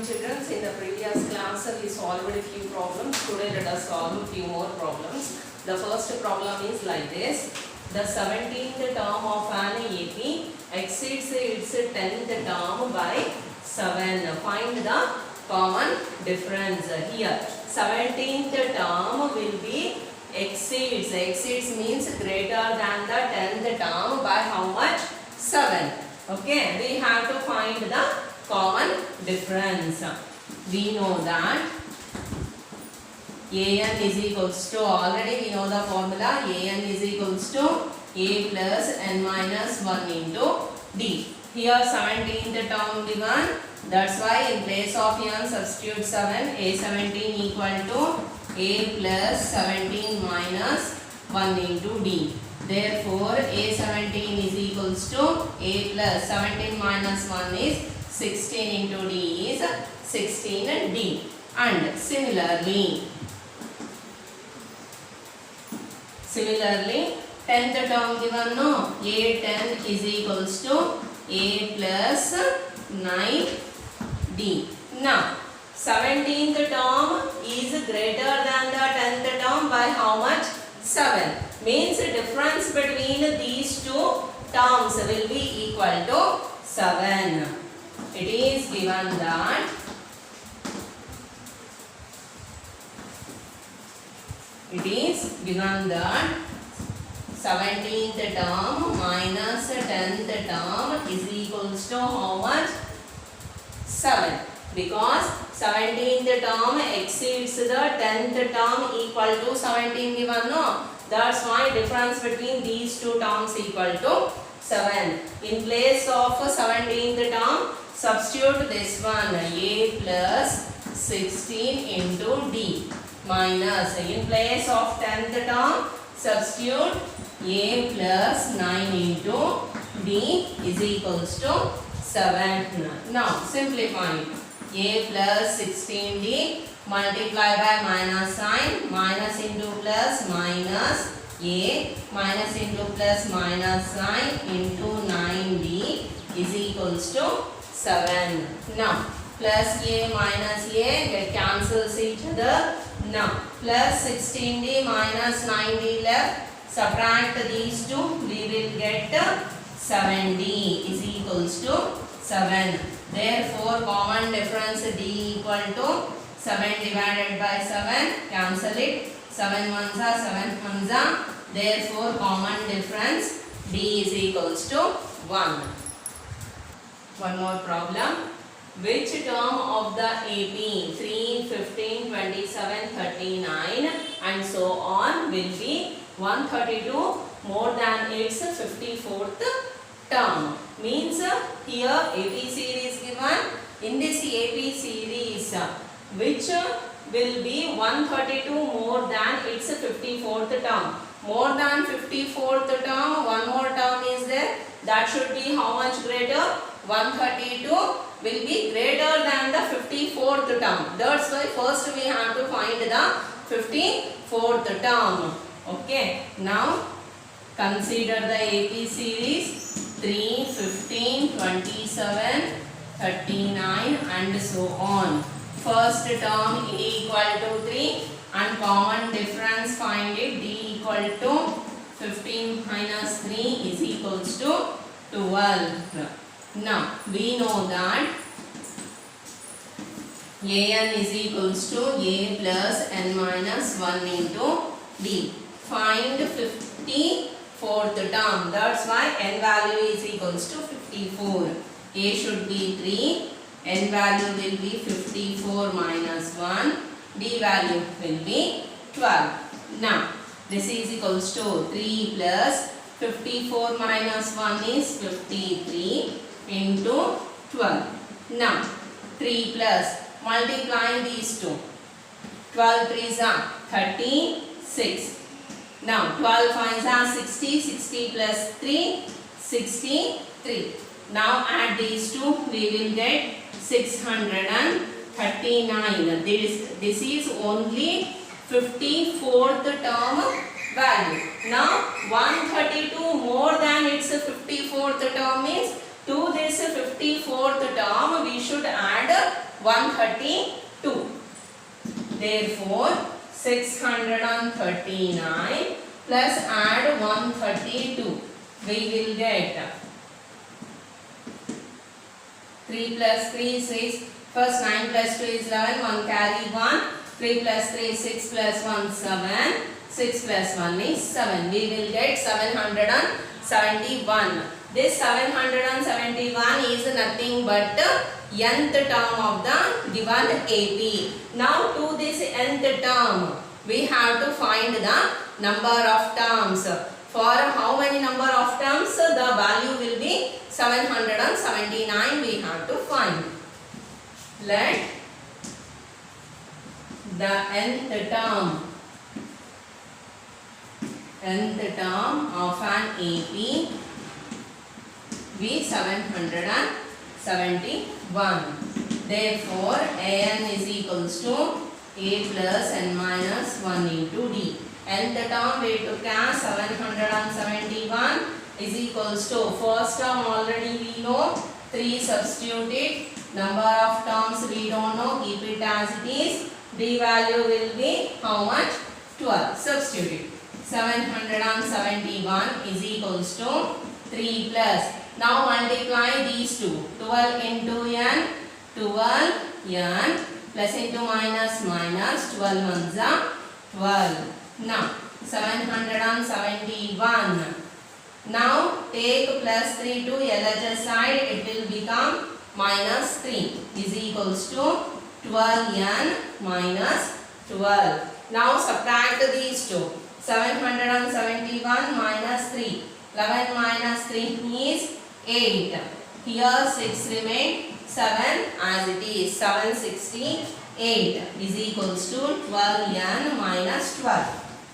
morning children. In the previous class we solved a few problems. Today let us solve a few more problems. The first problem is like this. The 17th term of an AP exceeds its 10th term by 7. Find the common difference. Here 17th term will be exceeds. Exceeds means greater than the 10th term by how much? 7. Okay, we have to find the common difference. We know that an is equals to, already we know the formula, an is equals to a plus n minus 1 into d. Here 17th term given, that's why in place of n substitute 7, a17 equal to a plus 17 minus 1 into d. Therefore a17 is equals to a plus 17 minus 1 is 16 into d is 16d. And similarly 10th term given, no, a10 is equals to a plus 9d. Now 17th term is greater than the 10th term by how much? 7. Means the difference between these two terms will be equal to 7. It is given that it is given that 17th term minus 10th term is equals to how much? 7. Because 17th term exceeds the 10th term equal to 17 given, no? That's why difference between these two terms equal to 7. In place of 17th term, substitute this one, a plus 16 into d, minus in place of 10th term, substitute a plus 9 into d is equals to 7. Now simplifying, a plus 16d multiply by minus sign, minus into plus minus a, minus into plus minus sign into 9d is equals to 7. Now plus a minus a get cancels each other. Now plus 16d minus 9d left, subtract these two, we will get 7d is equals to 7. Therefore common difference d equal to 7 divided by 7, cancel it, 7 ones are 7 ones are. Therefore common difference d is equals to 1. One more problem. Which term of the AP 3, 15, 27, 39 and so on will be 132 more than its 54th term? Means here AP series given. In this AP series, which will be 132 more than its 54th term? More than 54th term, one more term is there. That should be how much greater? 132 will be greater than the 54th term. That's why first we have to find the 54th term. Okay. Now consider the AP series 3, 15, 27, 39 and so on. First term equal to 3 and common difference find it, d equal to 15 minus 3 is equals to 12. Now we know that an is equals to a plus n minus 1 into d. Find 54th term. That's why n value is equals to 54. A should be 3. N value will be 54 minus 1. D value will be 12. Now this is equals to 3 plus 54 minus 1 is 53 into 12. Now 3 plus, multiplying these two, 12 3s are 36. Now 12 5s are 60, 60 plus 3, 63. Now add these two, we will get 639. This is only 54th term value. Now 132 more than its 54th term means to this 54th term we should add 132. Therefore 639 plus add 132. We will get 3 plus 3 is 6. First 9 plus 2 is 11. 1 carry 1. 3 plus 3 is 6 plus 1 7. 6 plus 1 is 7. We will get 771. This 771 is nothing but nth term of the given AP. Now to this nth term we have to find the number of terms. For how many number of terms? The value will be 779 we have to find. Let the nth term of an AP be 771. Therefore, an is equals to a plus n minus 1 into d. Nth term we took as 771 is equals to first term already we know 3 substitute it. Number of terms we don't know, keep it as it is. D value will be how much? 12. Substitute it. 771 is equals to 3 plus. Now multiply these two. 12 into n, 12 n plus into minus minus 12 ones are 12. Now 771. Now take plus 3 to LHS side, it will become minus 3 is equals to 12n minus 12. Now subtract these two. 771 minus 3. 11 minus 3 is 8. Here 6 remain, 7 as it is. 768 is equals to 12n minus 12.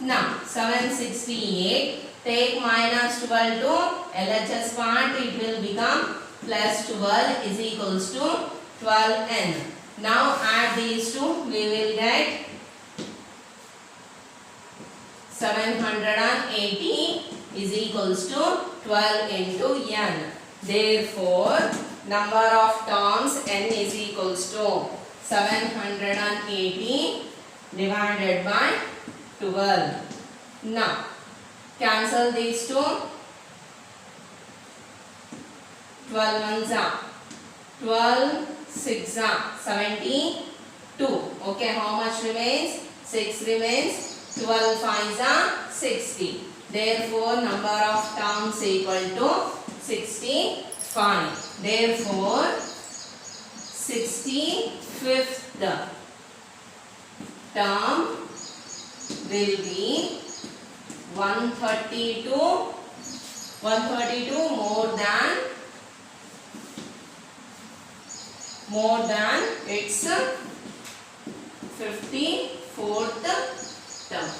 Now 768, take minus 12 to LHS part, it will become plus 12 is equals to 12n. Now add these two, we will get 780 is equals to 12 into n. Therefore, number of terms n is equals to 780 divided by 12. Now, cancel these two. 12 ones are 12, 6 are 72. Okay, how much remains? 6 remains. 12 5s are 60. Therefore, number of terms equal to 65. Therefore, 65th term will be 132 more than its 54th term.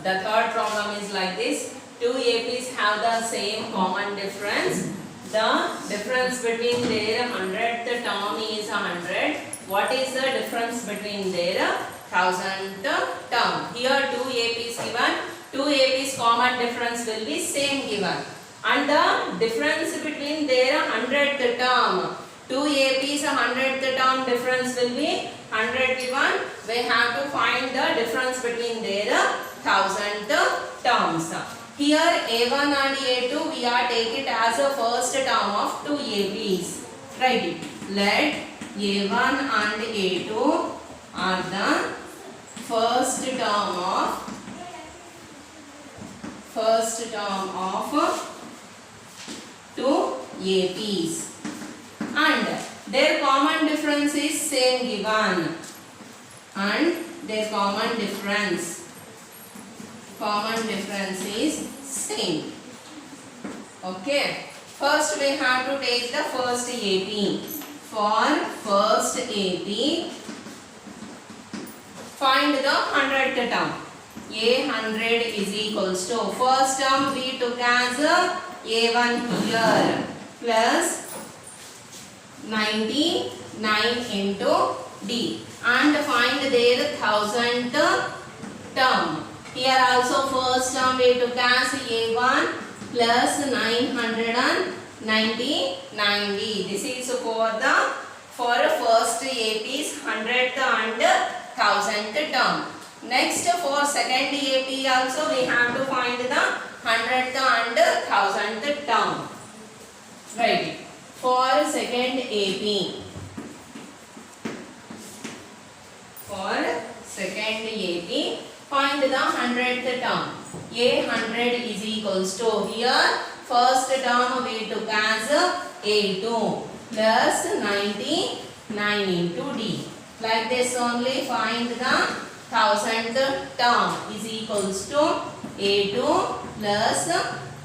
The third problem is like this. Two APs have the same common difference. The difference between their 100th term is 100. What is the difference between their 1000th term? Here two APs given. Two APs common difference will be same given. And the difference between their 100th term. Two APs 100th term difference will be 100 given. We have to find the difference between their 1000th terms. Here A1 and A2 we are take it as a first term of two APs. Write it. Let A1 and A2 are the first term of two APs. And their common difference is same given. And their common difference is same. Okay. First we have to take the first AP. For first AP, find the 100th term. A100 is equals to, first term we took as A1 here plus 99 into D, and find their 1000th term. Here also first term we took as A1 plus 990. This is for first AP's 100th and 1000th term. Next for second AP also we have to find the 100th and 1000th term. Right. For second AP. For second AP, find the 100th term. A100 is equals to, here first term we took as A2 plus 99 into D. Like this only find the 1000th term is equals to A2 plus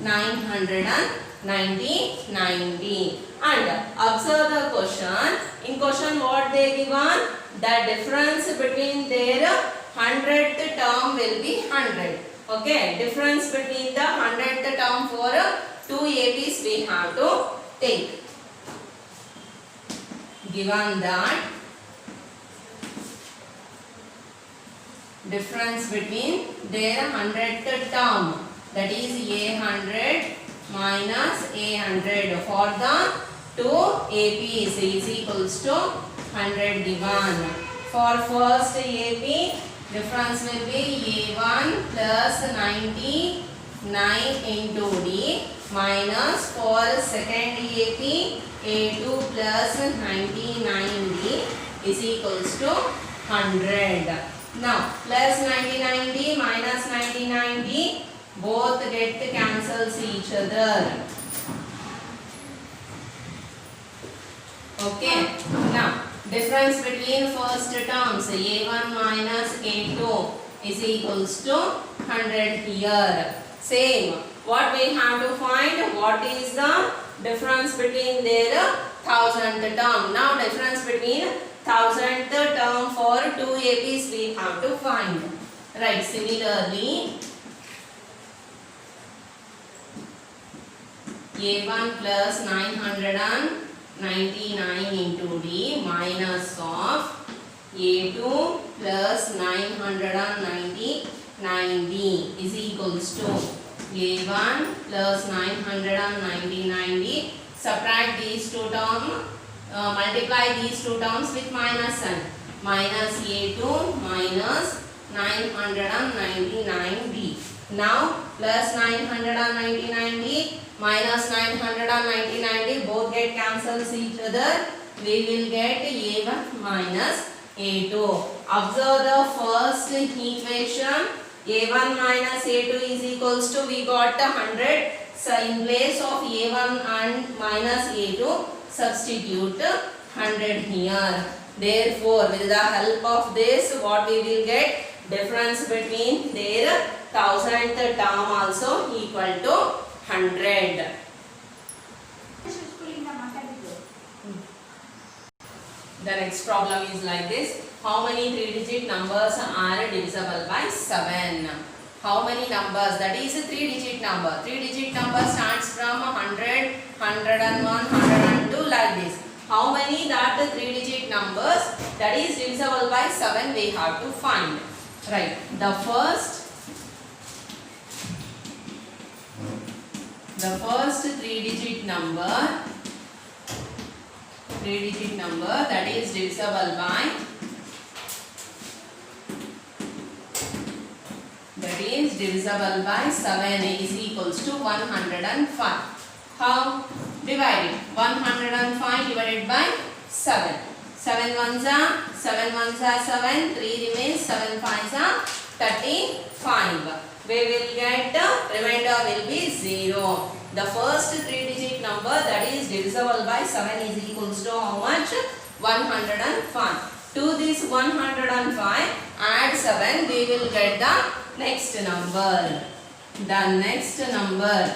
990. And observe the question. In question what they given? The difference between their 100th term will be 100. Okay, difference between the 100th term for two APs we have to take. Given that difference between their 100th term, that is A100 minus A100 for the two APs is equals to 100 given. For first AP, difference will be A1 plus 99 into D minus for second AP, A2 plus 99D is equals to 100. Now, plus 99D minus 99D both get cancels each other. Okay. Now, difference between first terms A1 minus A2 is equals to 100 here. Same. What we have to find? What is the difference between their 1000th term? Now, difference between 1000th term for two APs we have to find. Right. Similarly, A1 plus 999 into D minus of A2 plus 999D is equals to A1 plus 999D. Subtract these two terms, multiply these two terms with minus sign. Minus A2 minus 999D. Now plus 999D minus 999D both get cancels each other. We will get A1 minus A2. Observe the first equation. A1 minus A2 is equals to, we got 100. So in place of A1 and minus A2, substitute 100 here. Therefore, with the help of this, what we will get? Difference between their 1000th term also equal to 100. The next problem is like this. How many 3-digit numbers are divisible by 7? How many numbers? That is a 3-digit number. 3-digit number starts from 100, 101, 102 like this. How many that 3-digit numbers that is divisible by 7 we have to find. Right. The first 3-digit number that is divisible by 7 is equals to 105. How? Divide it. 105 divided by 7. 7 ones are 7, 3 remains, 7 5s are 35. We will get remainder will be 0. The first 3-digit number that is divisible by 7 is equals to how much? 105. To this 105 add 7, we will get the next number. The next number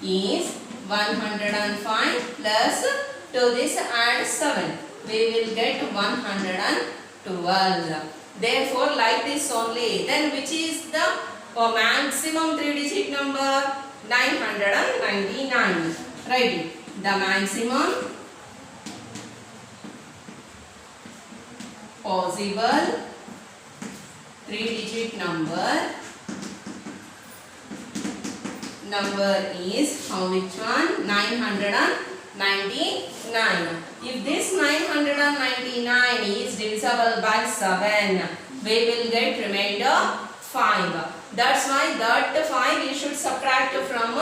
is 105 plus to this add 7. We will get 112. Therefore, like this only. Then which is the maximum 3-digit number? 999. Write it. The maximum possible 3-digit number is how which one? 999. If this 999 is divisible by 7, we will get remainder 5. That's why that 5 we should subtract from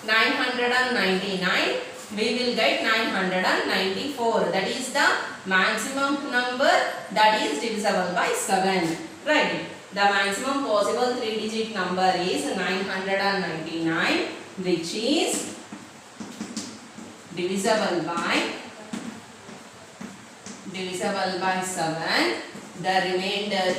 999. We will get 994. That is the maximum number that is divisible by 7. Right. The maximum possible 3-digit number is 999, which is divisible by 7. The remainder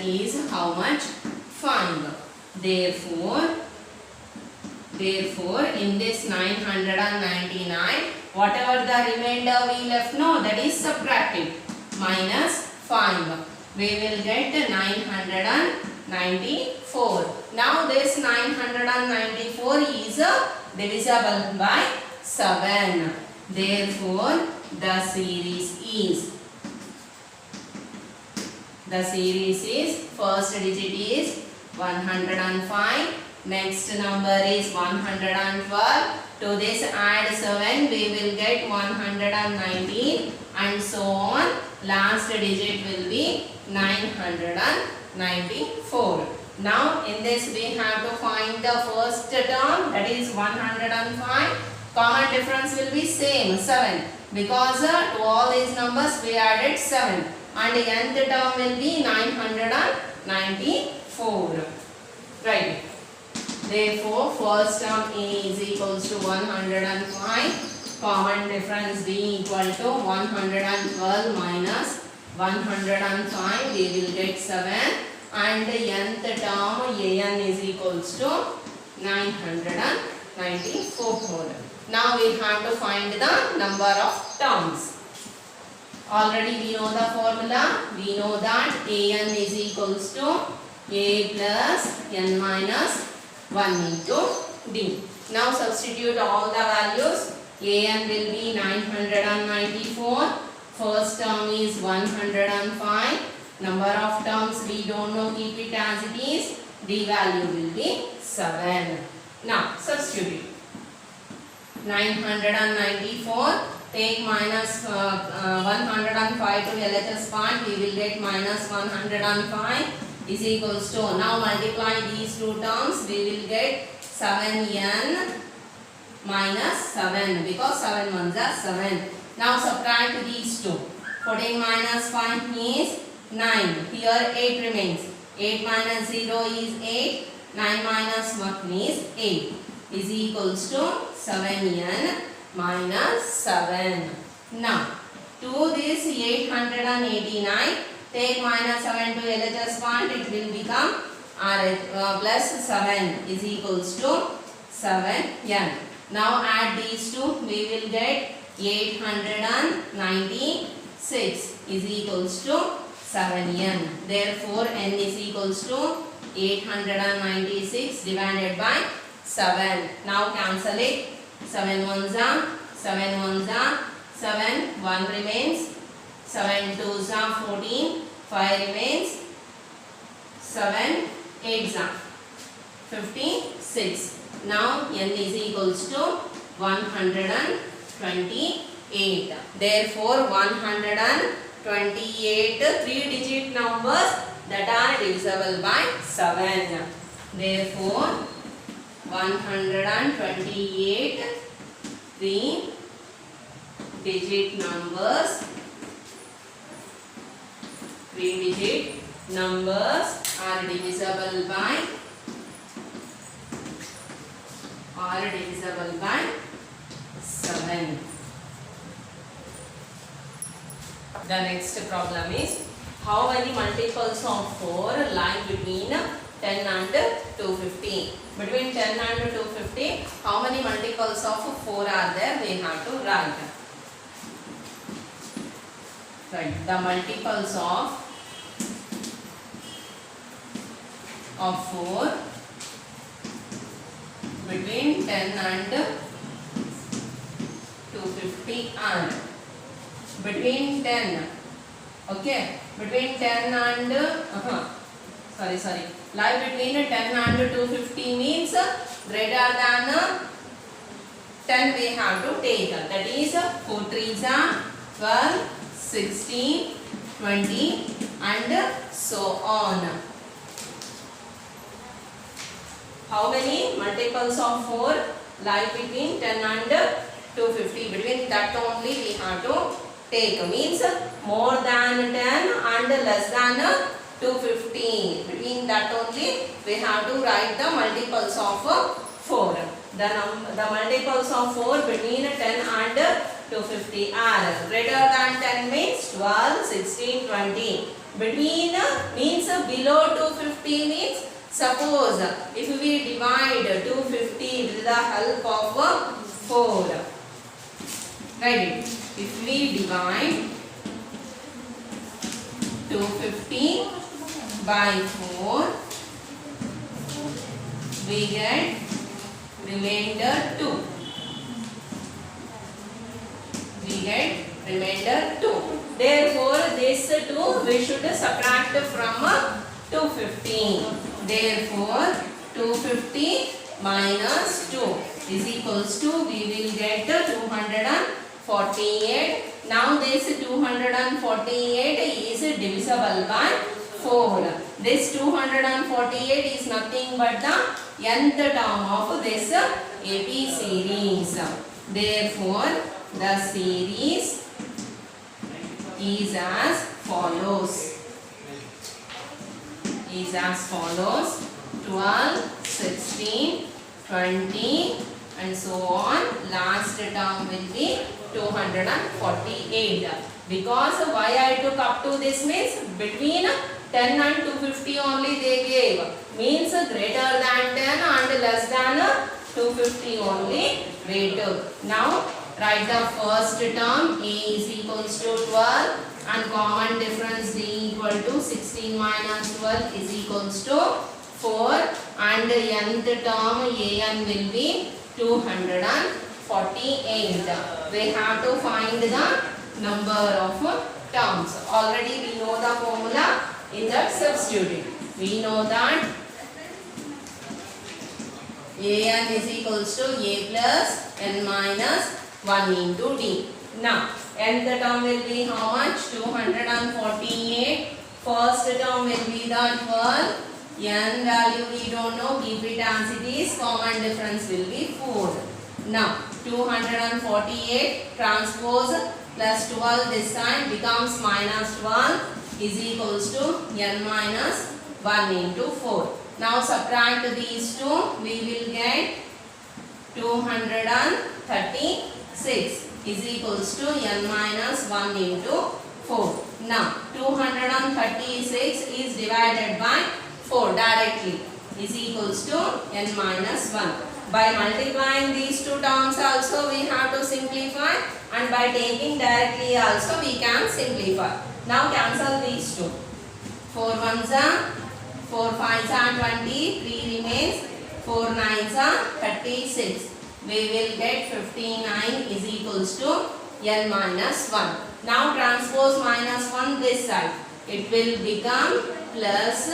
is how much? 5. Therefore, in this 999, whatever the remainder we left, no, that is subtracted, minus 5. We will get 994. Now this 994 is divisible by 7. Therefore, the series is first digit is 105, next number is 112. To this add 7, we will get 119 and so on. Last digit will be 994. Now in this we have to find the first term, that is 105. Common difference will be same, 7, because to all these numbers we added 7, and the nth term will be 994. Right. Therefore, first term A is equals to 105. Common difference B equal to 112 minus 105. We will get 7. And the nth term An is equals to 994. Now we have to find the number of terms. Already we know the formula. We know that An is equals to A plus n minus 1 into D. Now substitute all the values. An will be 994. First term is 105. Number of terms we don't know, keep it as it is. D value will be 7. Now substitute. 994. Take minus 105 to LHS part. We will get minus 105 is equals to, now multiply these two terms, we will get 7n minus 7, because 7 ones are 7. Now subtract these two. 14 minus 5 is 9. Here 8 remains. 8 minus 0 is 8. 9 minus 1 is 8. Is equals to 7n minus 7. Now to this 889, take minus 7 to LHS part, it will become plus 7 is equals to 7n. Now add these two, we will get 896 is equals to 7n. Therefore, n is equals to 896 divided by 7. Now cancel it. 7 ones are 7 ones are 7, 1 remains. 7 twos are 14, 5 remains. 7 8s are 56. Now n is equals to 128. Therefore 128 3-digit numbers that are divisible by 7. Therefore 128 3-digit numbers are divisible by 7. The next problem is, how many multiples of 4 lie between 10 and 250? Between 10 and 250, how many multiples of 4 are there? We have to write. Right. The multiples of 4 between 10 and 250 are between 10, okay, between 10 and sorry, lie between 10 and 250 means greater than 10 we have to take, that is 4 3s are 12, 16, 20 and so on. How many multiples of 4 lie between 10 and 250? Between that only we have to take. Means more than 10 and less than 250. Between that only we have to write the multiples of 4. The multiples of 4 between 10 and 250 are greater than 10 means 12, 16, 20. Between means below 250 means suppose if we divide 250 with the help of 4. Right? If we divide 250 by 4, we get remainder 2. We get remainder 2. Therefore, this 2 we should subtract from 250. Therefore, 250 minus 2 is equals to, we will get 248. Now this 248 is divisible by 4. This 248 is nothing but the nth term of this AP series. Therefore, the series is as follows. 12, 16, 20 and so on. Last term will be 248. Because why I took up to this means between 10 and 250 only they gave. Means greater than 10 and less than 250 only we took. Now write the first term. A is equals to 12 and common difference D equal to 16 minus 12 is equals to 4 and nth term an will be 248. We have to find the number of terms. Already we know the formula in that substituting. We know that an is equals to a plus n minus 1 into d. Now nth term will be how much? 248. First term will be the 12. N value we don't know, keep it as it is. Common difference will be 4. Now 248 transpose plus 12 this time becomes minus 12 is equals to n minus 1 into 4. Now subtract these two, we will get 236 is equals to n minus 1 into 4. Now 236 is divided by 4 directly is equals to n minus 1. By multiplying these two terms also we have to simplify, and by taking directly also we can simplify. Now cancel these two. 4 1s are 4 5s are 20, 3 remains, 4 9s are 36. We will get 59 is equals to n minus 1. Now transpose minus 1 this side. It will become plus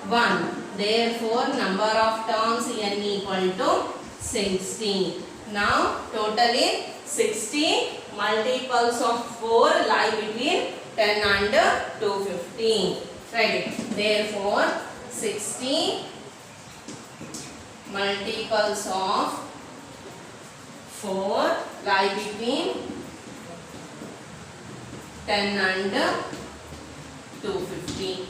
1. Therefore, number of terms n equal to 16. Now, totally 60 multiples of 4 lie between 10 and 250. Right. Therefore, 60 multiples of 4 lie between 10 and 250.